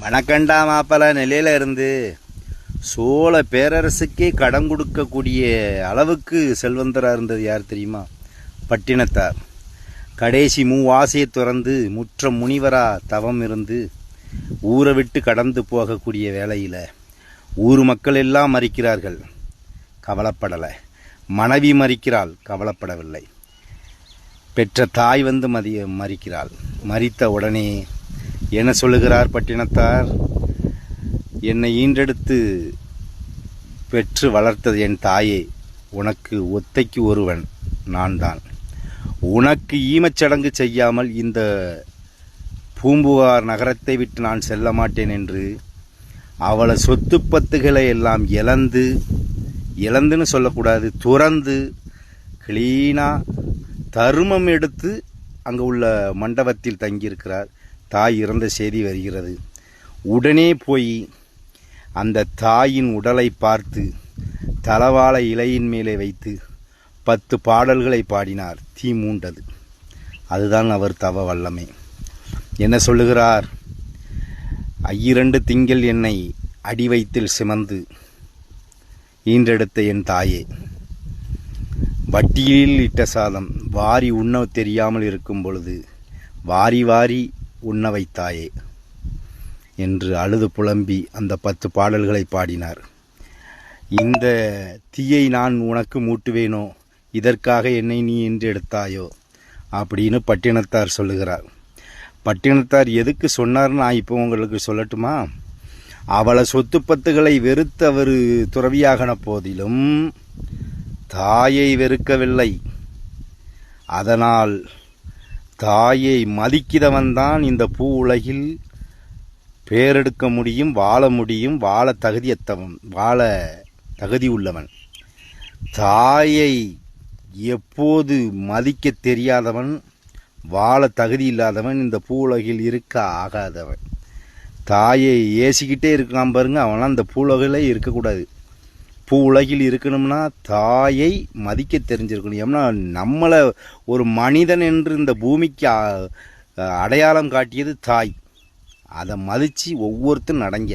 வணக்கண்டா மாப்பல நிலையில இருந்து சோழ பேரரசுக்கே கடன் கொடுக்கக்கூடிய அளவுக்கு செல்வந்தராக இருந்தது யார் தெரியுமா? பட்டினத்தார். கடைசி மூவாசையை துறந்து முற்ற முனிவரா தவம் இருந்து ஊரை விட்டு கடந்து போகக்கூடிய வேளையில் ஊர் மக்கள் எல்லாம் மறிக்கிறார்கள், கவலைப்படலை. மனைவி மறிக்கிறாள், கவலைப்படவில்லை. பெற்ற தாய் வந்து மறிக்கிறாள். மறித்த உடனே என்ன சொல்லுகிறார் பட்டினத்தார்? என்னை ஈன்றெடுத்து பெற்று வளர்த்தது என் தாயே, உனக்கு ஒத்தைக்கு ஒருவன் நான் தான். உனக்கு ஈமச்சடங்கு செய்யாமல் இந்த பூம்புகார் நகரத்தை விட்டு நான் செல்ல மாட்டேன் என்று அவளை சொத்து பத்துகளை எல்லாம் இழந்துன்னு சொல்லக்கூடாது, துறந்து கிளீனாக தருமம் எடுத்து அங்கே உள்ள மண்டபத்தில் தங்கியிருக்கிறார். தாய் இறந்த செய்தி வருகிறது. உடனே போய் அந்த தாயின் உடலை பார்த்து தலவாழை இலையின் மேலே வைத்து 10 பாடல்களை பாடினார். தீ மூண்டது. அதுதான் அவர் தவ வல்லமை. என்ன சொல்லுகிறார்? 2 திங்கள் என்னை அடி வயிற்றில் சுமந்து ஈன்றெடுத்த என் தாயே, வட்டியில் இட்ட சாதம் வாரி உண்ண தெரியாமல் இருக்கும் பொழுது வாரி வாரி உண்ண வைத்தாயே என்று அழுது புலம்பி அந்த 10 பாடல்களை பாடினார். இந்த தீயை நான் உனக்கு மூட்டுவேனோ, இதற்காக என்னை நீ என்று எடுத்தாயோ அப்படின்னு பட்டினத்தார் சொல்லுகிறார். பட்டினத்தார் எதுக்கு சொன்னார்னு நான் இப்போ உங்களுக்கு சொல்லட்டுமா? அவளை சொத்து பத்துகளை வெறுத்து அவர் துறவியாகன போதிலும் தாயை வெறுக்கவில்லை. அதனால் தாயை மதிக்கிறவன்தான் இந்த பூ உலகில் பேரெடுக்க முடியும், வாழ தகுதி உள்ளவன். தாயை எப்போது மதிக்க தெரியாதவன், வாழ தகுதி இல்லாதவன், இந்த பூ உலகில் இருக்க ஆகாதவன். தாயை ஏசிக்கிட்டே இருக்கலாம் பாருங்க, அவனால் அந்த பூ உலகிலே இருக்கக்கூடாது. பூ உலகில் இருக்கணும்னா தாயை மதிக்க தெரிஞ்சிருக்கணும். ஏன்னா நம்மளை ஒரு மனிதன் என்று இந்த பூமிக்கு அடையாளம் காட்டியது தாய். அதை மதித்து ஒவ்வொருத்தரும் நடங்க.